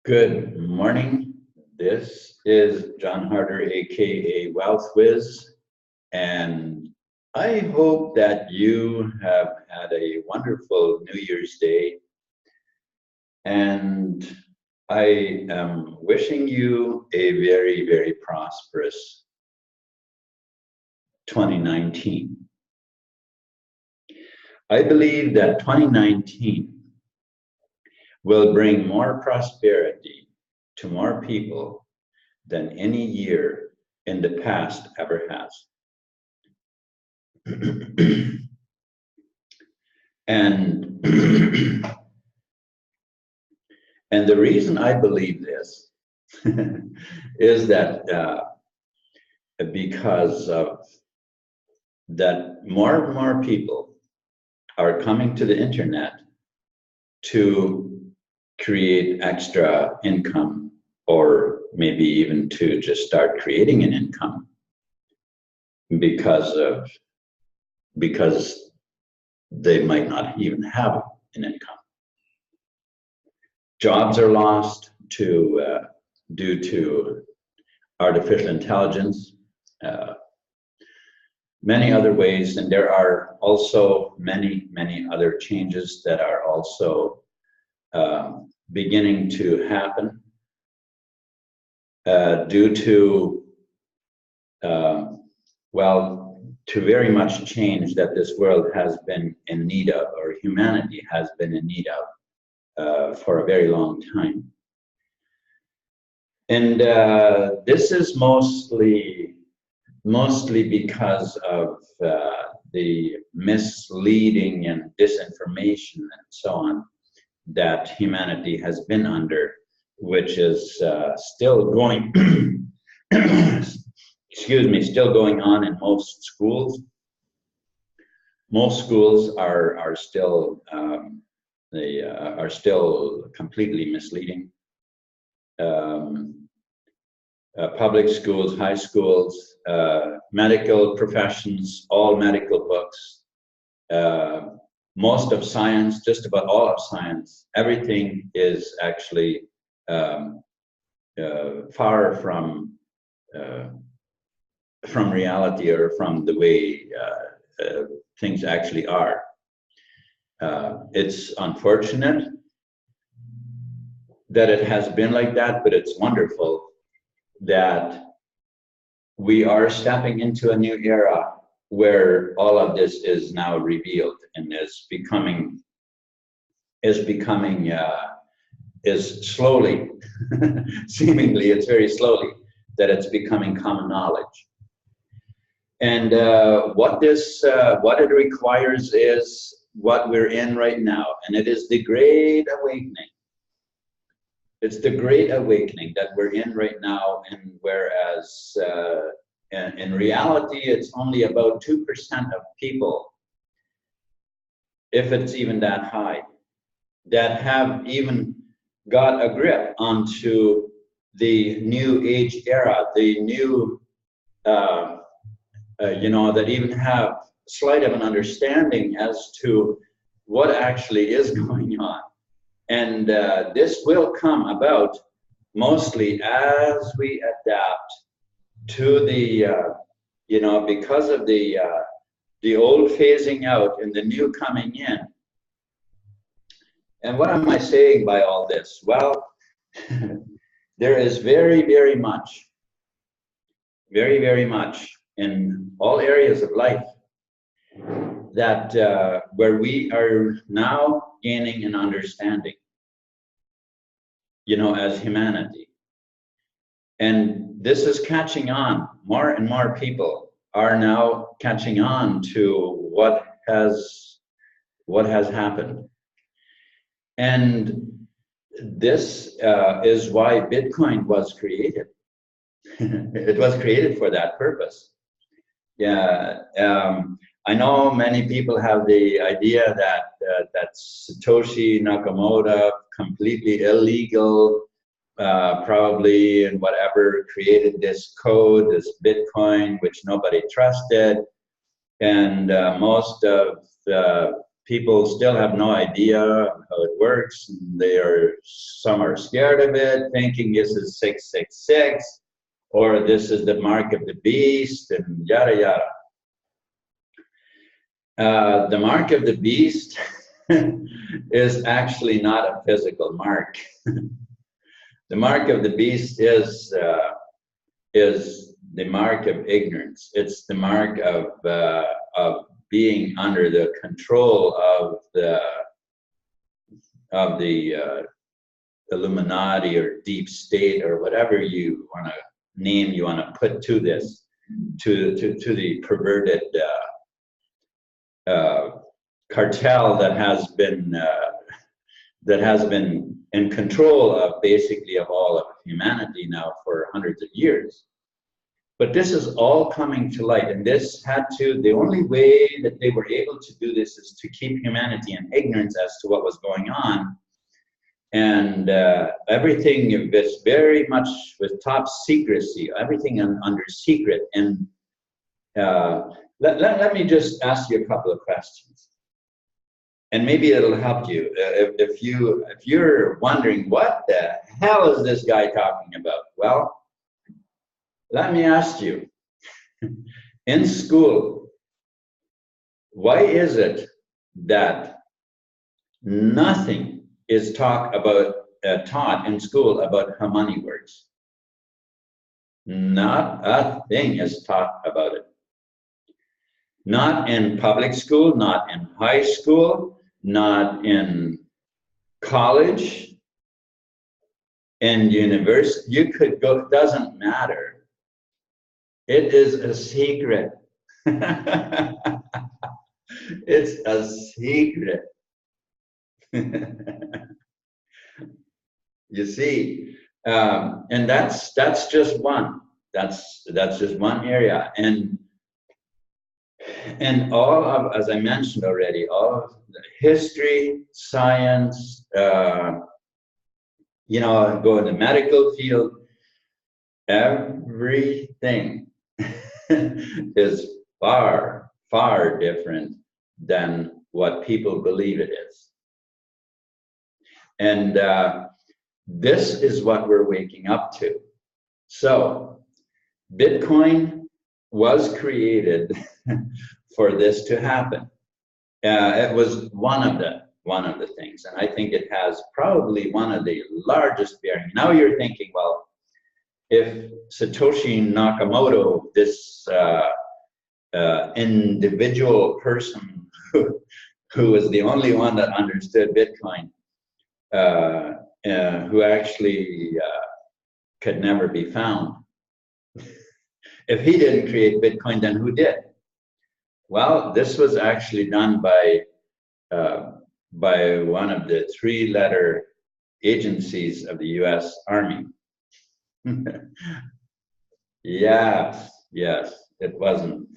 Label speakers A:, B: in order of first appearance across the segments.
A: Good morning. This is John Harder, aka Wealth Wiz, and I hope that you have had a wonderful New Year's Day. And I am wishing you a very, very prosperous 2019. I believe that 2019 will bring more prosperity to more people than any year in the past ever has. and and the reason I believe this is that because of that more and more people are coming to the internet to create extra income, or maybe even to just start creating an income because they might not even have an income. Jobs are lost due to artificial intelligence, many other ways, and there are also many other changes that are also beginning to happen due to to very much change that this world has been in need of, or humanity has been in need of for a very long time. And this is mostly because of the misleading and disinformation and so on that humanity has been under, which is still going still going on in most schools. Most schools are still are still completely misleading. Public schools, high schools, medical professions, all medical books, most of science, just about all of science, everything is actually far from reality, or from the way things actually are. It's unfortunate that it has been like that, but it's wonderful that we are stepping into a new era where all of this is now revealed and is slowly, seemingly, it's very slowly, that it's becoming common knowledge. And what it requires is what we're in right now, and it is the Great Awakening. It's the Great Awakening that we're in right now, and whereas in reality, it's only about 2% of people, if it's even that high, that have even got a grip onto the new age era, the new, that even have slight of an understanding as to what actually is going on. And this will come about mostly as we adapt to the, because of the old phasing out and the new coming in. And what am I saying by all this? Well, there is very much in all areas of life that where we are now gaining an understanding, as humanity. And this is catching on. More and more people are now catching on to what has happened. And this is why Bitcoin was created. It was created for that purpose. Yeah, I know many people have the idea that Satoshi Nakamoto, completely illegal, probably, and whatever, created this code, this Bitcoin, which nobody trusted, and most of people still have no idea how it works. Some are scared of it, thinking this is 666, or this is the mark of the beast, and yada yada. The mark of the beast is actually not a physical mark. The mark of the beast is the mark of ignorance. It's the mark of being under the control of the Illuminati or deep state, or whatever you want to name you want to put to this, to the perverted cartel that has been in control of basically of all of humanity now for hundreds of years. But this is all coming to light, and this had to, the only way that they were able to do this is to keep humanity in ignorance as to what was going on. And everything is very much with top secrecy, everything under secret. And let me just ask you a couple of questions, and maybe it'll help you. If you're wondering, what the hell is this guy talking about? Well, let me ask you, in school, why is it that nothing is taught in school about how money works? Not a thing is taught about it. Not in public school, not in high school, not in college, in university. You could go, doesn't matter. It is a secret. It's a secret. You see, and that's just one. That's just one area, and all of, as I mentioned already, all of the history, science, go in the medical field, everything is far, far different than what people believe it is. And this is what we're waking up to. So Bitcoin was created for this to happen. It was one of the things, and I think it has probably one of the largest bearing. Now you're thinking, well, if Satoshi Nakamoto, this individual person who was the only one that understood Bitcoin, who actually could never be found, if he didn't create Bitcoin, then who did? Well, this was actually done by one of the three-letter agencies of the U.S. Army. Yes, it wasn't.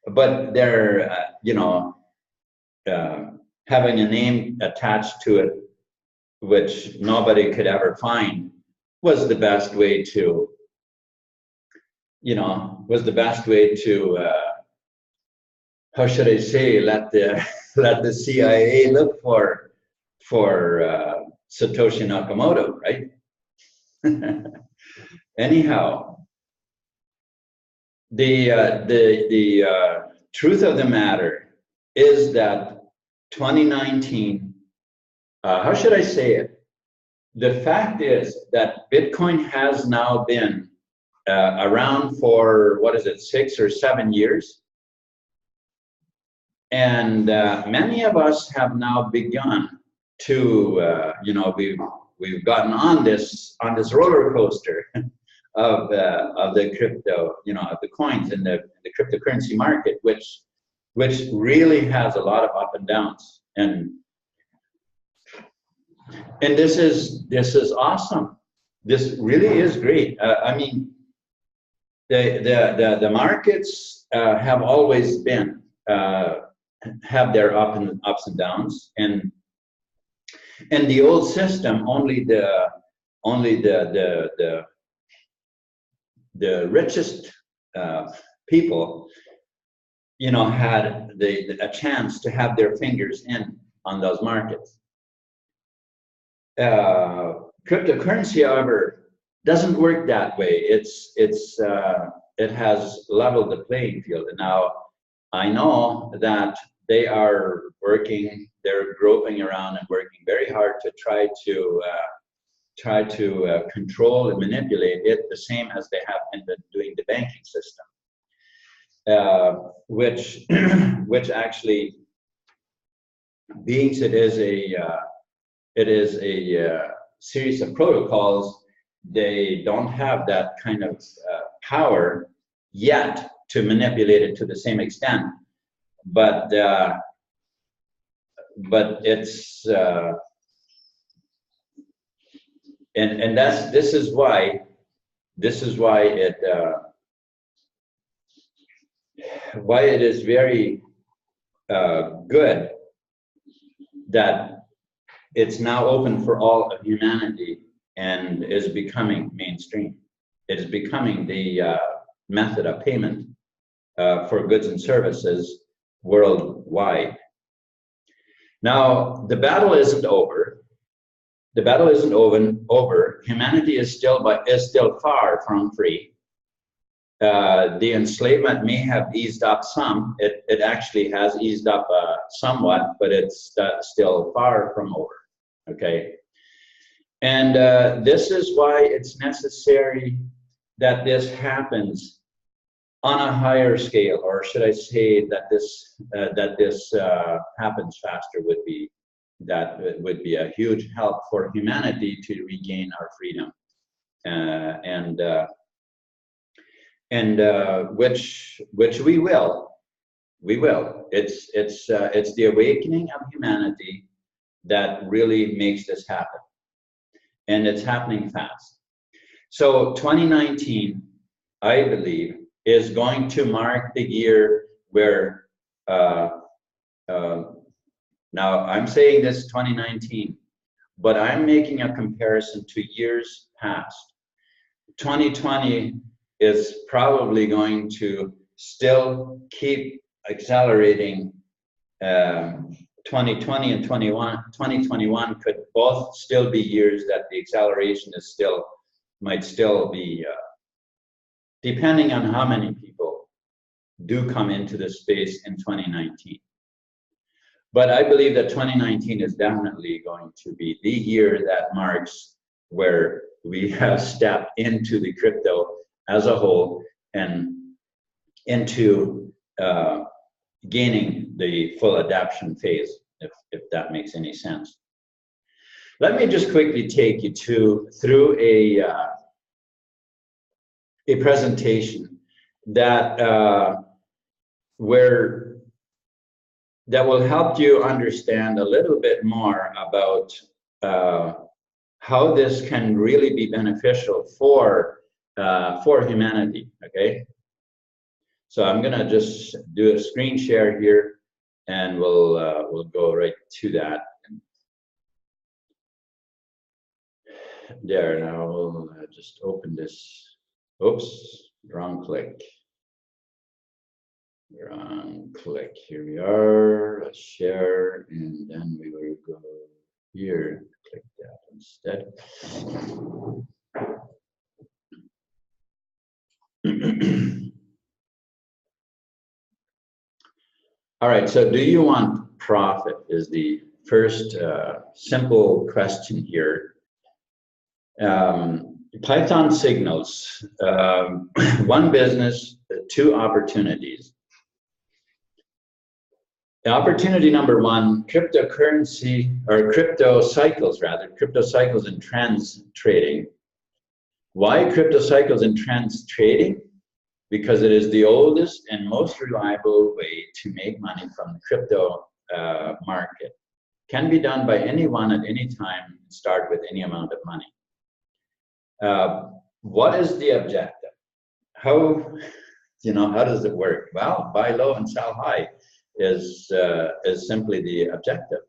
A: But they're, having a name attached to it, which nobody could ever find, was the best way to, how should I say, let the CIA look for Satoshi Nakamoto, right? Anyhow, the truth of the matter is that 2019, how should I say it? The fact is that Bitcoin has now been around for, 6 or 7 years. And many of us have now begun to, we've gotten on this roller coaster of the crypto, of the coins and the cryptocurrency market, which really has a lot of up and downs. And this is awesome. This really is great. I mean, the markets have always been have their ups and downs, and the old system, only the richest people you know, had a chance to have their fingers in on those markets. Cryptocurrency, however, doesn't work that way. It has leveled the playing field. And now I know that they are working, they're groping around and working very hard to try to control and manipulate it, the same as they have been doing the banking system, which which actually, being it is a series of protocols, they don't have that kind of power yet to manipulate it to the same extent. But it's and this is why it is very good that it's now open for all of humanity and is becoming mainstream. It is becoming the method of payment for goods and services worldwide. Now, the battle isn't over. The battle isn't over. Humanity is still far from free. The enslavement may have eased up some. It actually has eased up somewhat, but it's still far from over. Okay, and this is why it's necessary that this happens on a higher scale, or should I say that this happens faster would be a huge help for humanity to regain our freedom, and which we will. It's the awakening of humanity that really makes this happen, and it's happening fast. So 2019, I believe, is going to mark the year where now I'm saying this 2019, but I'm making a comparison to years past. 2020 is probably going to still keep accelerating. 2020 and 2021 could both still be years that the acceleration is might still be, depending on how many people do come into this space in 2019. But I believe that 2019 is definitely going to be the year that marks where we have stepped into the crypto as a whole and into gaining the full adoption phase, if that makes any sense. Let me just quickly take you through a presentation that will help you understand a little bit more about how this can really be beneficial for humanity. Okay. So I'm gonna just do a screen share here, and we'll go right to that. There, now we'll just open this. Oops, wrong click. Wrong click. Here we are. Let's share, and then we will go here. Click that instead. All right, so do you want profit is the first simple question here. Python signals one business, two opportunities. The opportunity number one, cryptocurrency, or crypto cycles and trends trading. Why crypto cycles and trends trading? Because it is the oldest and most reliable way to make money from the crypto market. Can be done by anyone at any time, start with any amount of money. What is the objective? How does it work? Well, buy low and sell high is simply the objective.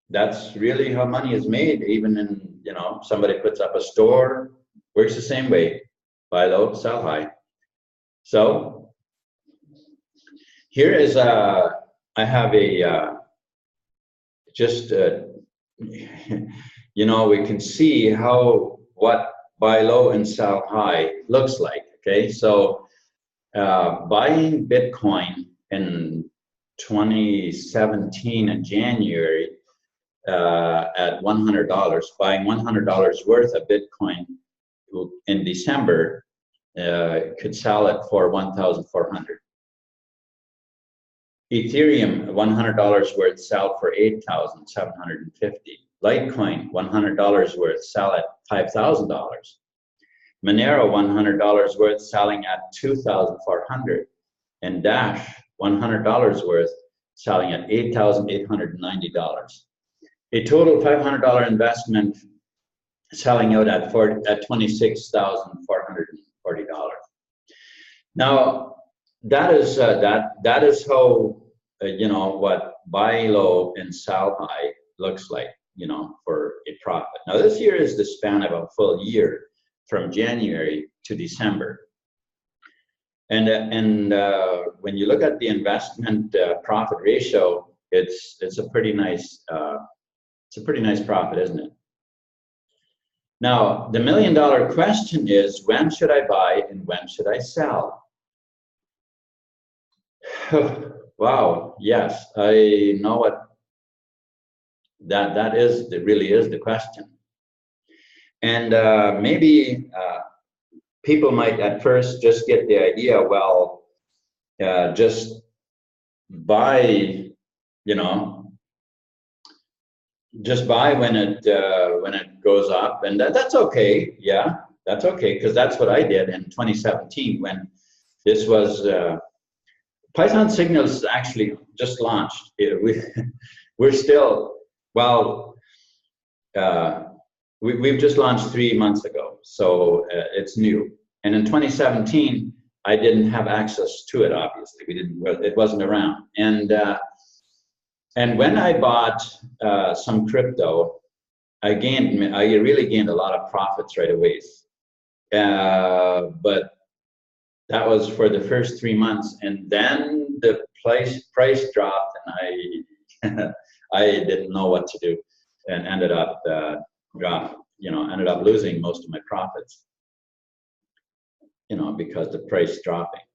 A: That's really how money is made. Even in, somebody puts up a store, works the same way. Buy low, sell high. So here is I have a just you know, we can see how what buy low and sell high looks like. Okay, so buying Bitcoin in 2017 in January at $100, buying $100 worth of Bitcoin in December, could sell it for 1,400. Ethereum, $100 worth, sell for 8,750. Litecoin, $100 worth, sell at $5,000. Monero, $100 worth, selling at 2,400. And Dash, $100 worth, selling at $8,890. A total $500 investment, selling out at $26,440. Now, that is how you know what buy low and sell high looks like, you know, for a profit. Now, this year is the span of a full year from January to December, and when you look at the investment profit ratio, it's a pretty nice profit, isn't it? Now, the $1 million question is, when should I buy and when should I sell? Wow, yes, I know what that is. That really is the question. And maybe people might at first just get the idea, well, just buy, you know, just buy when it goes up, and that's okay. Yeah, that's okay, because that's what I did in 2017 when this was. Python Signals actually just launched. We're still, well, we've just launched 3 months ago, so it's new. And in 2017, I didn't have access to it. Obviously, it wasn't around. And when I bought some crypto, I really gained a lot of profits right away. But that was for the first 3 months, and then the price dropped, and I didn't know what to do, and ended up ended up losing most of my profits, you know, because the price dropping.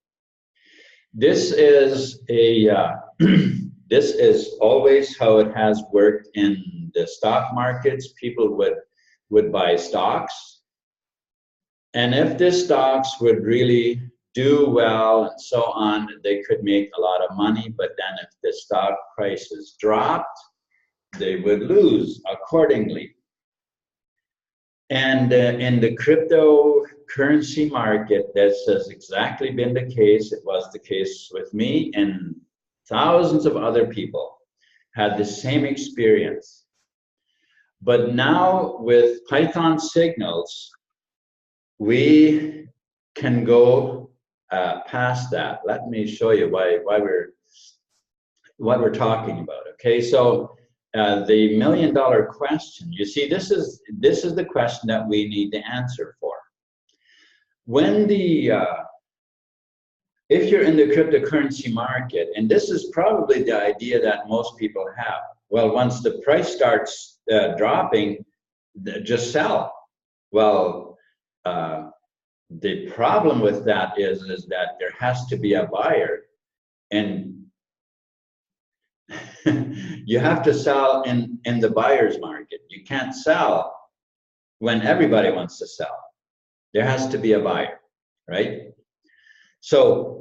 A: This is this is always how it has worked in the stock markets. People would buy stocks, and if the stocks would really do well and so on, they could make a lot of money. But then if the stock prices dropped, they would lose accordingly. And in the cryptocurrency market, this has exactly been the case. It was the case with me, and thousands of other people had the same experience. But now with Python Signals, we can go past that. Let me show you what we're talking about. Okay, so the $1 million question. You see, this is the question that we need to answer for. When if you're in the cryptocurrency market, and this is probably the idea that most people have. Well, once the price starts dropping, just sell. Well. The problem with that is that there has to be a buyer, and you have to sell in the buyer's market. You can't sell when everybody wants to sell. There has to be a buyer, right? So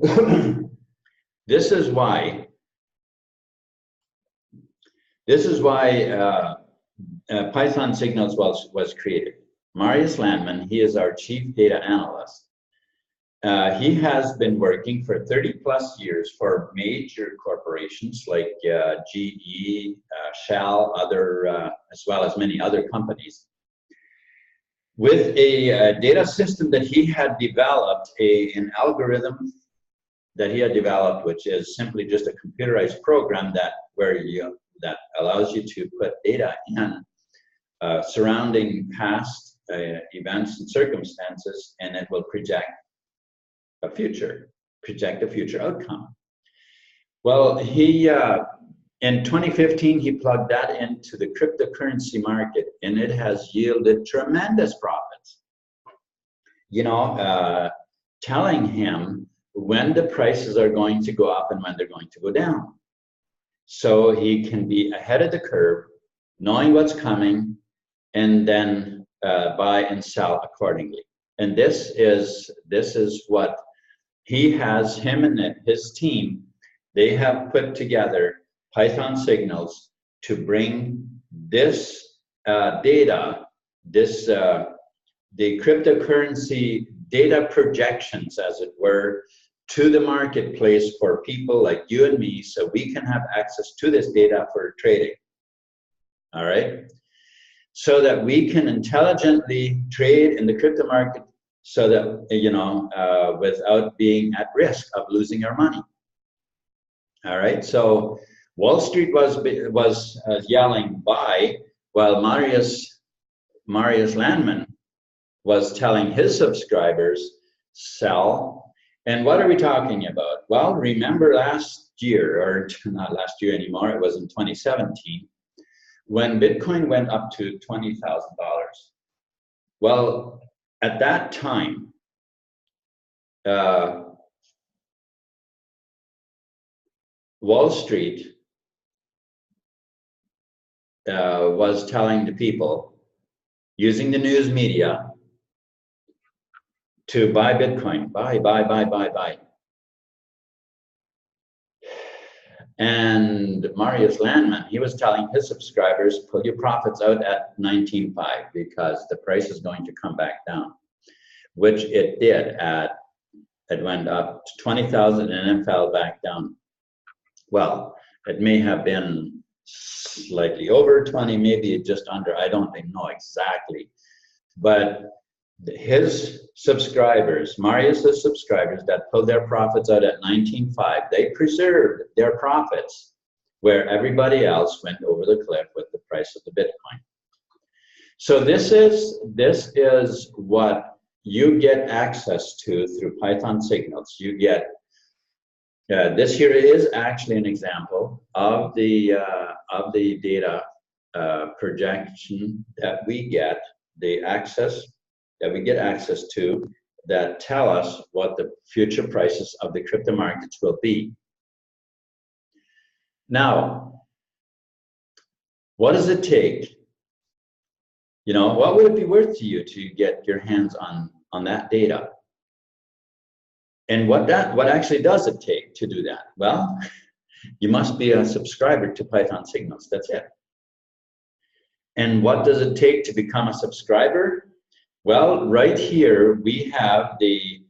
A: this is why Python Signals was created. Marius Landman, he is our chief data analyst. He has been working for 30 plus years for major corporations like GE, Shell, as well as many other companies, with a data system that he had developed, an algorithm that he had developed, which is simply just a computerized program that allows you to put data in surrounding past events and circumstances, and it will project a future outcome. Well, in 2015, he plugged that into the cryptocurrency market, and it has yielded tremendous profits. You know, telling him when the prices are going to go up and when they're going to go down. So he can be ahead of the curve, knowing what's coming, and then buy and sell accordingly. And this is what he has, him and his team, they have put together Python signals to bring this data, the cryptocurrency data projections, as it were, to the marketplace for people like you and me, so we can have access to this data for trading. All right? So that we can intelligently trade in the crypto market, so that, you know, without being at risk of losing our money. All right, so Wall Street was yelling buy, while Marius Landman was telling his subscribers sell. And what are we talking about? Well, remember last year, or not last year anymore, it was in 2017, when Bitcoin went up to $20,000. Well, at that time, Wall Street was telling the people, using the news media, to buy Bitcoin, buy. And Marius Landman, he was telling his subscribers, pull your profits out at 19.5 because the price is going to come back down, which it did. It went up to 20,000 and then fell back down. Well, it may have been slightly over 20, maybe just under, I don't know exactly. But his subscribers, Marius's subscribers that pulled their profits out at 19.5, they preserved their profits, where everybody else went over the cliff with the price of the Bitcoin. So this is what you get access to through Python signals. You get this here is actually an example of the data projection that we get, the access that we get access to, that tell us what the future prices of the crypto markets will be. Now, what does it take? You know, what would it be worth to you to get your hands on that data? And what actually does it take to do that? Well, you must be a subscriber to Python signals, that's it. And what does it take to become a subscriber? Well, right here we have the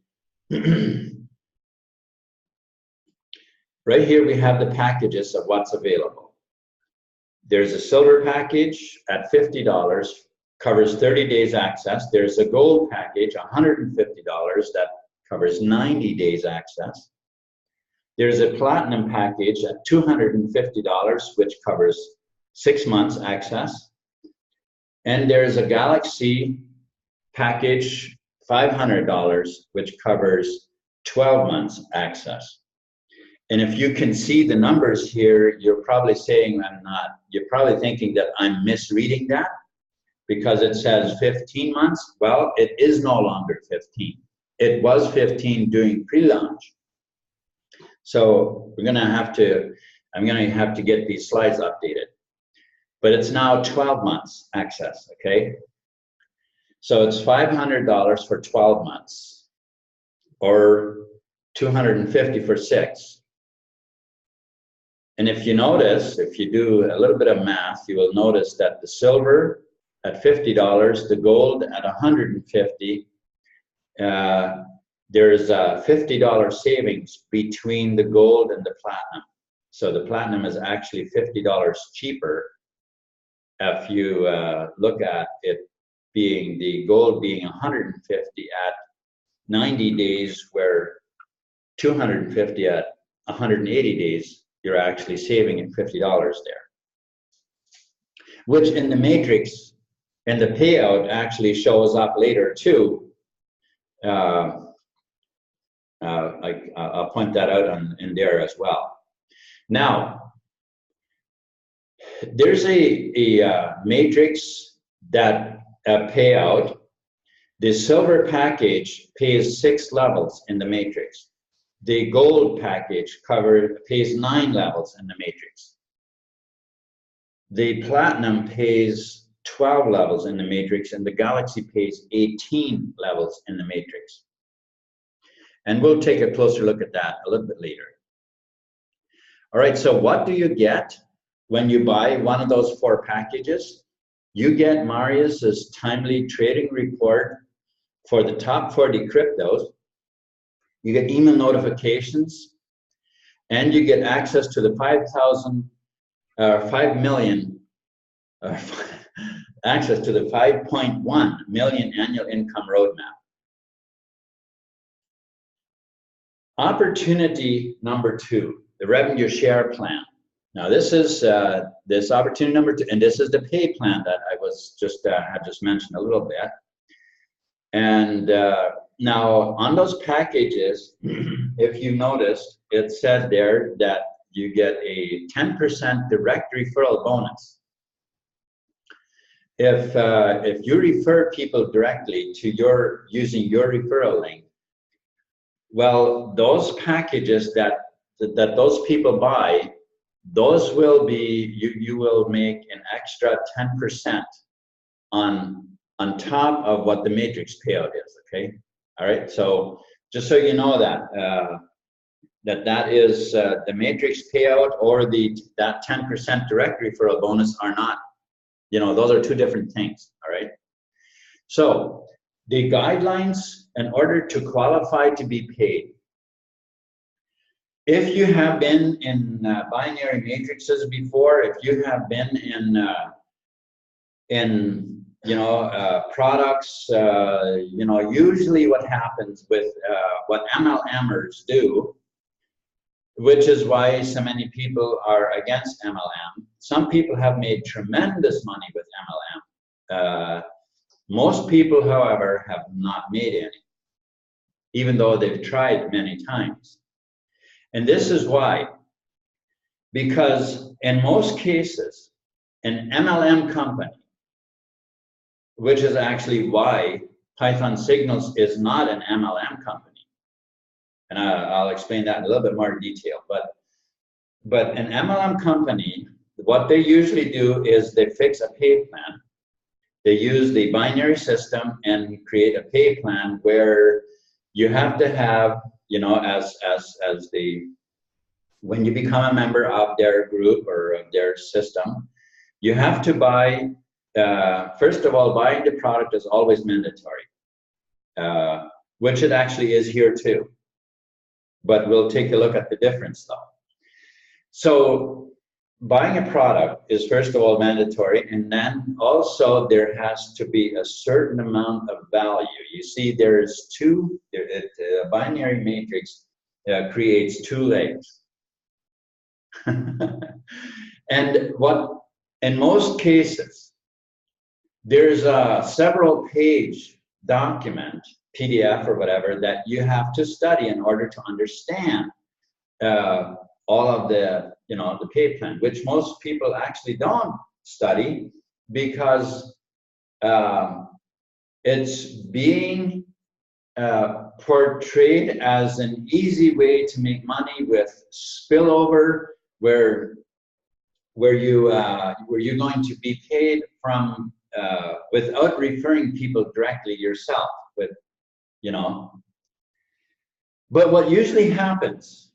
A: right here we have the packages of what's available. There's a silver package at $50, covers 30 days access. There's a gold package, $150, that covers 90 days access. There's a platinum package at $250, which covers 6 months access. And there's a Galaxy package, $500, which covers 12 months access. And if you can see the numbers here, you're probably saying you're probably thinking that I'm misreading that because it says 15 months. Well, it is no longer 15. It was 15 during pre-launch. So I'm gonna have to get these slides updated. But it's now 12 months access, okay? So it's $500 for 12 months, or $250 for 6. And if you notice, if you do a little bit of math, you will notice that the silver at $50, the gold at $150, there's a $50 savings between the gold and the platinum. So the platinum is actually $50 cheaper if you look at it being the gold being 150 at 90 days, where 250 at 180 days, you're actually saving at $50 there. Which in the matrix, and the payout actually shows up later too. I'll point that out in there as well. Now, there's a matrix that pay out. The silver package pays 6 levels in the matrix. The gold package pays 9 levels in the matrix. The platinum pays 12 levels in the matrix, and the galaxy pays 18 levels in the matrix. And we'll take a closer look at that a little bit later. All right, so what do you get when you buy one of those 4 packages? You get Marius's timely trading report for the top 40 cryptos. You get email notifications, and you get access to the 5 million, access to the 5.1 million annual income roadmap. Opportunity number 2, the revenue share plan. Now this is this opportunity number 2, and this is the pay plan that I was just had just mentioned a little bit. And now on those packages, if you noticed, it said there that you get a 10% direct referral bonus. If you refer people directly to using your referral link, well, those packages that those people buy, those will be, you will make an extra 10% on top of what the matrix payout is, okay? All right, so just so you know that, that is the matrix payout or that 10% direct referral bonus are not, those are 2 different things, all right? So the guidelines in order to qualify to be paid. If you have been in binary matrices before, if you have been in products, usually what happens with what MLMers do, which is why so many people are against MLM. Some people have made tremendous money with MLM. Most people, however, have not made any, even though they've tried many times. And this is why, because in most cases, an MLM company, which is actually why Python Signals is not an MLM company. And I'll explain that in a little bit more detail. But an MLM company, what they usually do is they fix a pay plan. They use the binary system and create a pay plan where you have to have, when you become a member of their group or of their system, you have to buy. First of all, buying the product is always mandatory, which it actually is here too. But we'll take a look at the difference though. So buying a product is first of all mandatory, and then also there has to be a certain amount of value. You see, there's a binary matrix creates 2 legs. And what, in most cases, there's a several page document, PDF or whatever, that you have to study in order to understand all of the, the pay plan, which most people actually don't study because it's being portrayed as an easy way to make money with spillover, where you're going to be paid from without referring people directly yourself, But what usually happens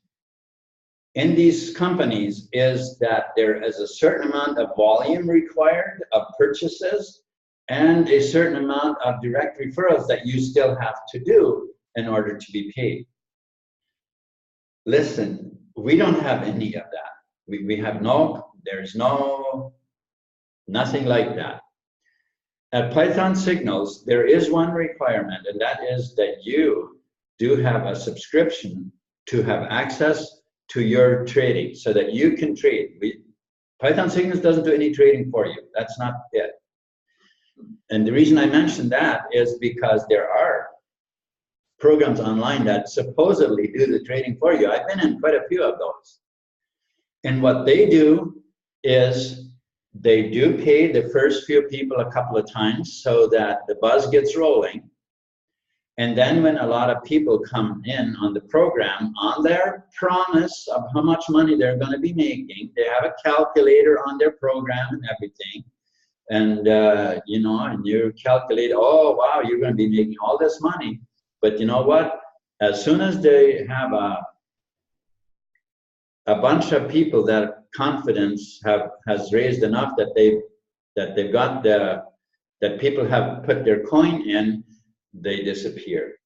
A: in these companies is that there is a certain amount of volume required of purchases and a certain amount of direct referrals that you still have to do in order to be paid. Listen, we don't have any of that. We have there's nothing like that. At Python Signals, there is one requirement, and that is that you do have a subscription to have access to your trading so that you can trade. Python Signals doesn't do any trading for you. That's not it. And the reason I mention that is because there are programs online that supposedly do the trading for you. I've been in quite a few of those. And what they do is they do pay the first few people a couple of times so that the buzz gets rolling. And then when a lot of people come in on the program, on their promise of how much money they're going to be making, they have a calculator on their program and everything. And, you know, and you calculate, oh, wow, you're going to be making all this money. But you know what? As soon as they have a bunch of people that confidence has raised enough that they've got that people have put their coin in, they disappear.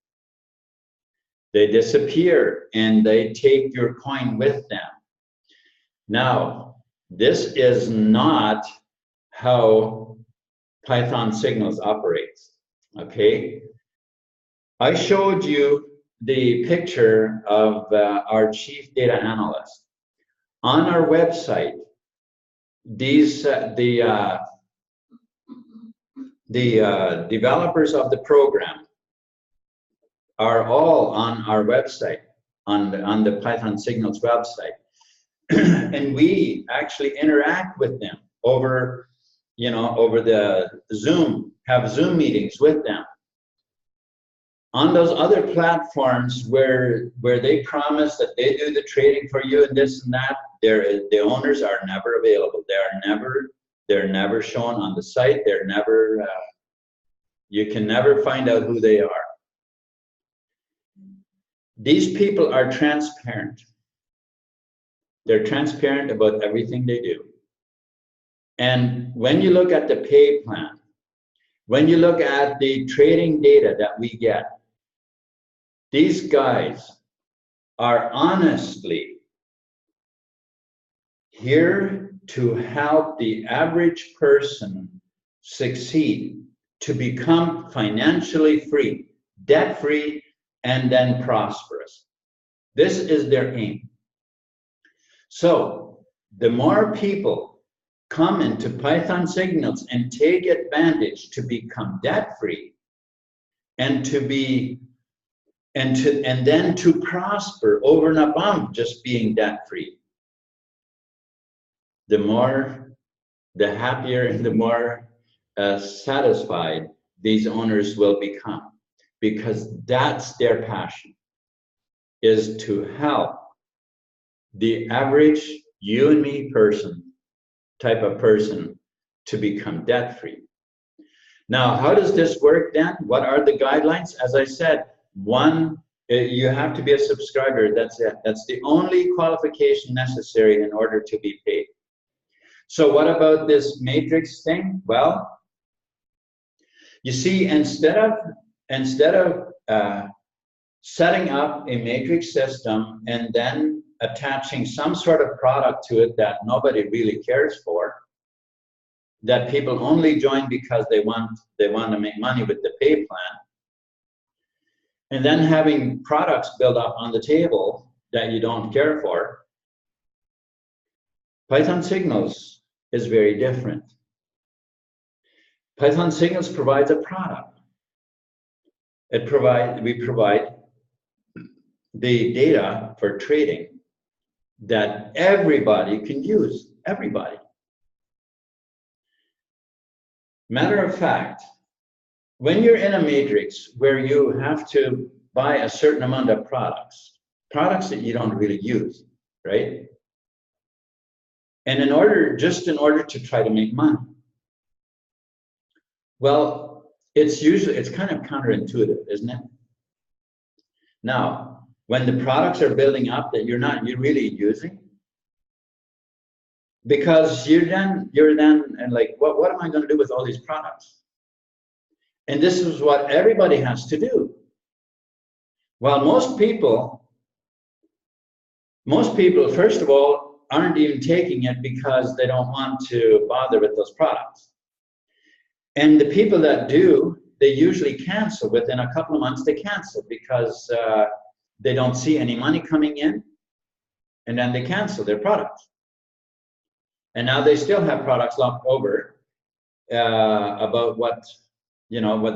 A: They disappear and they take your coin with them. Now, this is not how Python Signals operates, okay? I showed you the picture of our chief data analyst. On our website, these the developers of the program are all on our website, on the Python Signals website. And we actually interact with them over, you know, over the Zoom, have Zoom meetings with them. On those other platforms where they promise that they do the trading for you and this and that, the owners are never available. They're never shown on the site. They're never, you can never find out who they are. These people are transparent. They're transparent about everything they do. And when you look at the pay plan, when you look at the trading data that we get, these guys are honestly here to help the average person succeed, to become financially free, debt-free, and then prosperous. This is their aim. So the more people come into Python Signals and take advantage to become debt-free and then to prosper over and above just being debt-free, the happier and the more satisfied these owners will become, because that's their passion, is to help the average you and me person, type of person, to become debt-free. Now, how does this work then? What are the guidelines? As I said, one, you have to be a subscriber. That's it. That's the only qualification necessary in order to be paid. So what about this matrix thing? Well, you see, instead of setting up a matrix system and then attaching some sort of product to it that nobody really cares for, that people only join because they want to make money with the pay plan, and then having products built up on the table that you don't care for, Python Signals is very different. Python Signals provides a product. We provide the data for trading that everybody can use, everybody. Matter of fact, when you're in a matrix where you have to buy a certain amount of products that you don't really use, right? And just in order to try to make money. Well, it's kind of counterintuitive, isn't it? Now, when the products are building up that you're really using, because you're then and like, what am I going to do with all these products? And this is what everybody has to do. Well, most people, first of all, aren't even taking it because they don't want to bother with those products. And the people that do, they usually cancel. Within a couple of months, they cancel because they don't see any money coming in, and then they cancel their products. And now they still have products left over about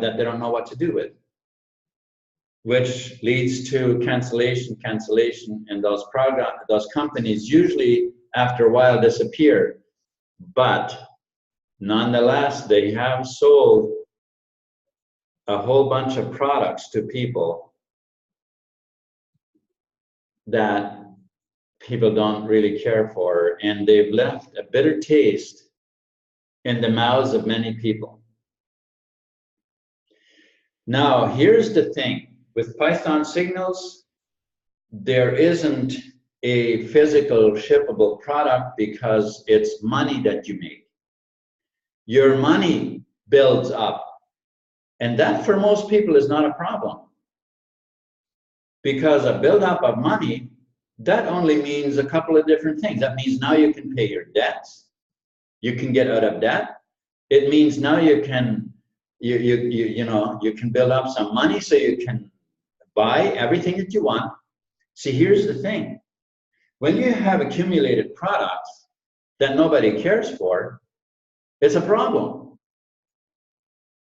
A: that they don't know what to do with, which leads to cancellation, and those companies usually after a while disappear. But nonetheless, they have sold a whole bunch of products to people that people don't really care for, and they've left a bitter taste in the mouths of many people. Now, here's the thing. With Python Signals, there isn't a physical shippable product because it's money that you make. Your money builds up. And that for most people is not a problem. Because a buildup of money, that only means a couple of different things. That means now you can pay your debts. You can get out of debt. It means now you can you can build up some money so you can buy everything that you want. See, here's the thing. When you have accumulated products that nobody cares for, it's a problem.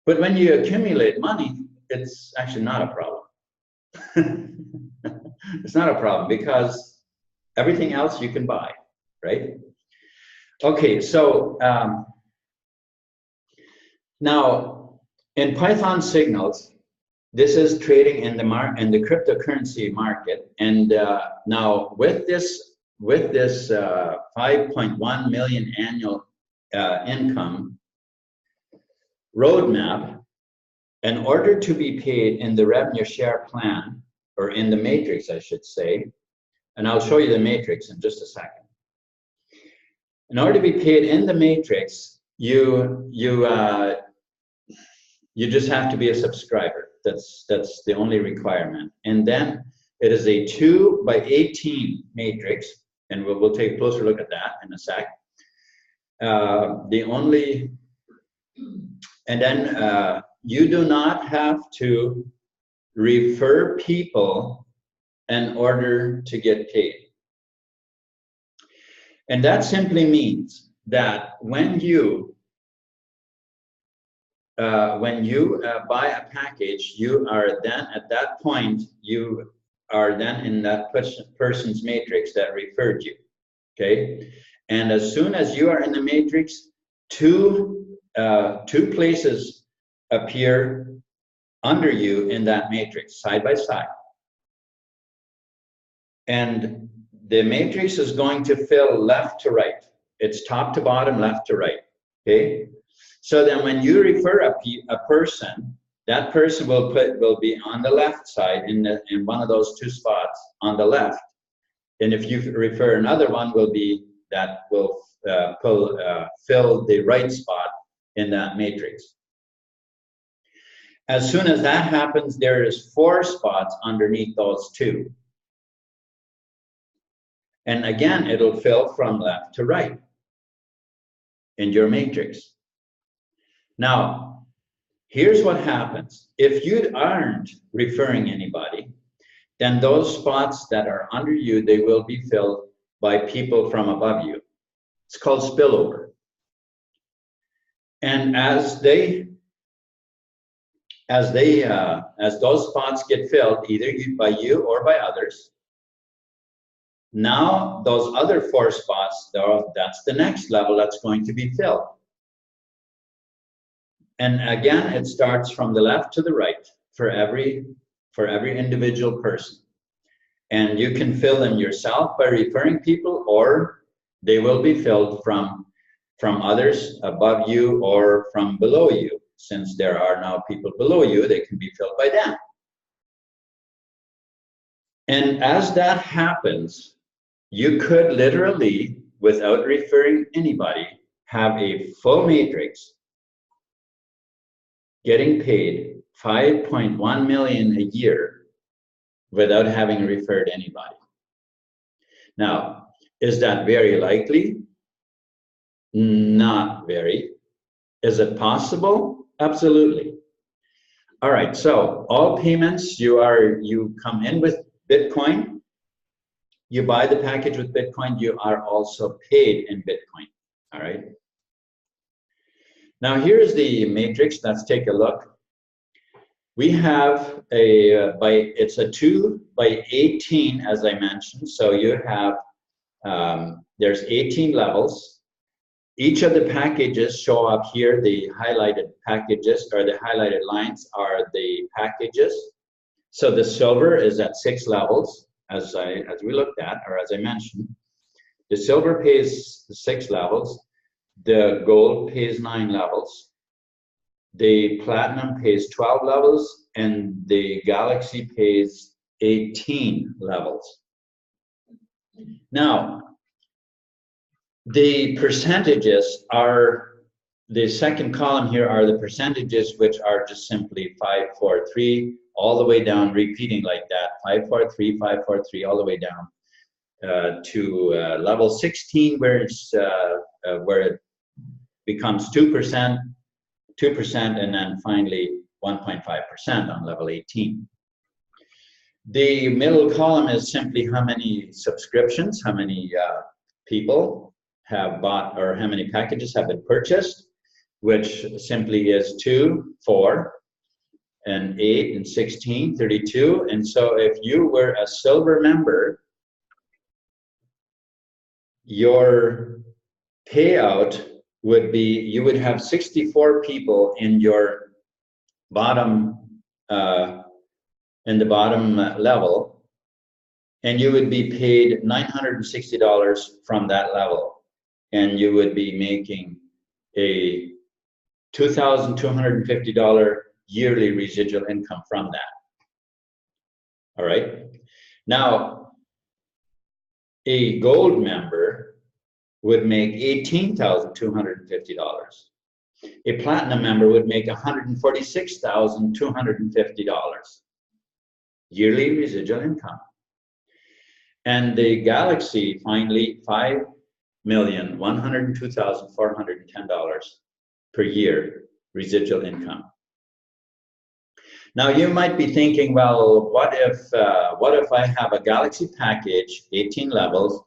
A: But when you accumulate money, it's actually not a problem. It's not a problem because everything else you can buy, right? Okay, so now in Python Signals, this is trading in the cryptocurrency market, and now with this 5.1 million annual income roadmap, in order to be paid in the revenue share plan, or in the matrix, I should say, and I'll show you the matrix in just a second. In order to be paid in the matrix, you just have to be a subscriber. That's the only requirement. And then it is a 2x18 matrix, and we'll take a closer look at that in a sec. You do not have to refer people in order to get paid. And that simply means that when you buy a package, you are then at that point, you are then in that person's matrix that referred you, okay? And as soon as you are in the matrix, two places appear under you in that matrix, side by side. And the matrix is going to fill left to right. It's top to bottom, left to right, okay? So then when you refer a person, that person will be on the left side in one of those two spots on the left. And if you refer another one, will fill the right spot in that matrix. As soon as that happens, there is 4 spots underneath those 2. And again, it'll fill from left to right in your matrix. Now, here's what happens. If you aren't referring anybody, then those spots that are under you, they will be filled by people from above you. It's called spillover. And as those spots get filled, either by you or by others, now those other 4 spots, that's the next level that's going to be filled. And again, it starts from the left to the right for every individual person. And you can fill them yourself by referring people, or they will be filled from others above you or from below you. Since there are now people below you, they can be filled by them. And as that happens, you could literally, without referring anybody, have a full matrix getting paid $5.1 million a year without having referred anybody. Now, is that very likely? Not very. Is it possible? Absolutely. All right, so all payments, you come in with Bitcoin, you buy the package with Bitcoin, you are also paid in Bitcoin, all right? Now here's the matrix, let's take a look. We have it's a 2x18, as I mentioned, so you have there's 18 levels. Each of the packages show up here. The highlighted packages, or the highlighted lines, are the packages. So the silver is at 6 levels, as we looked at, or as I mentioned. The silver pays 6 levels. The gold pays 9 levels. The platinum pays 12 levels, and the galaxy pays 18 levels. Now, the percentages are, the second column here are the percentages, which are just simply 5, 4, 3, all the way down, repeating like that, 5, 4, 3, 5, 4, 3, all the way down to level 16, where it becomes 2%, 2%, and then finally 1.5% on level 18. The middle column is simply how many subscriptions, how many people have bought, or how many packages have been purchased, which simply is 2, 4, and 8, and 16, 32. And so if you were a silver member, your payout would be, you would have 64 people in your bottom, in the bottom level, and you would be paid $960 from that level. And you would be making a $2,250 yearly residual income from that. All right. Now, a gold member would make $18,250. A platinum member would make $146,250 yearly residual income. And the galaxy, finally, $5,102,410 per year residual income. Now you might be thinking, well, what if I have a galaxy package, 18 levels,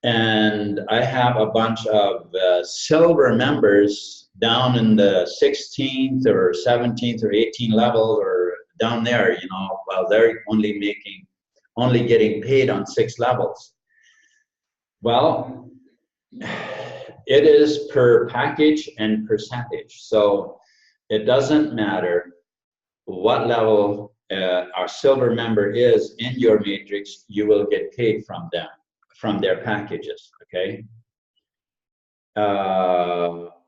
A: and I have a bunch of silver members down in the 16th or 17th or 18th level, or down there, you know, while they're only getting paid on 6 levels. Well, it is per package and percentage. So it doesn't matter what level our silver member is in your matrix, you will get paid from them, from their packages, okay?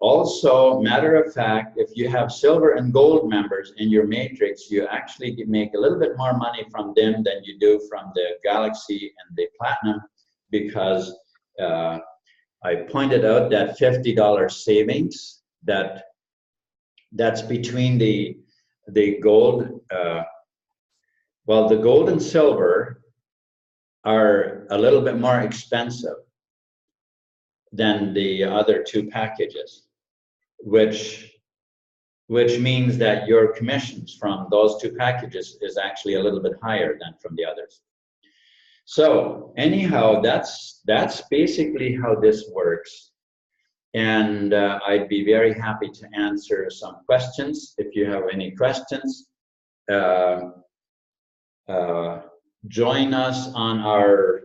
A: Also, matter of fact, if you have silver and gold members in your matrix, you actually make a little bit more money from them than you do from the galaxy and the platinum, because I pointed out that $50 savings, that's between the gold, well, the gold and silver are a little bit more expensive than the other 2 packages, which means that your commissions from those 2 packages is actually a little bit higher than from the others. So anyhow, that's basically how this works. And I'd be very happy to answer some questions. If you have any questions, join us on our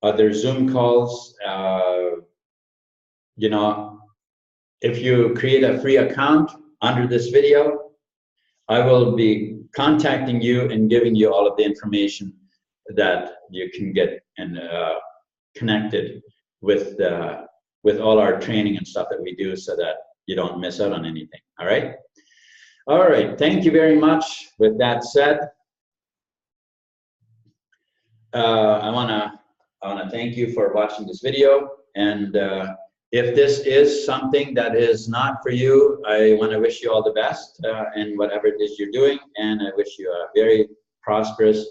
A: other Zoom calls. You know, if you create a free account under this video, I will be contacting you and giving you all of the information that you can get and connected with all our training and stuff that we do, so that you don't miss out on anything. All right. All right. Thank you very much. With that said, I wanna thank you for watching this video. And if this is something that is not for you, I want to wish you all the best in whatever it is you're doing, and I wish you a very prosperous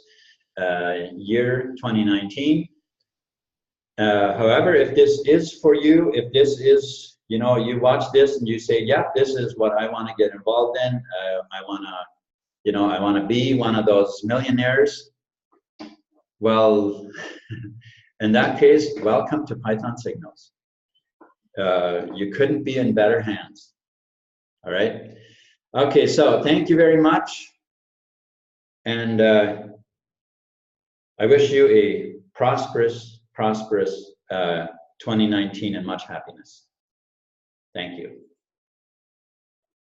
A: year 2019. However, if this is for you, if this is, you know, you watch this and you say, yeah, this is what I want to get involved in, I want to be one of those millionaires. Well, in that case, welcome to Python Signals. You couldn't be in better hands. All right. Okay, so thank you very much. And I wish you a prosperous 2019 and much happiness. Thank you.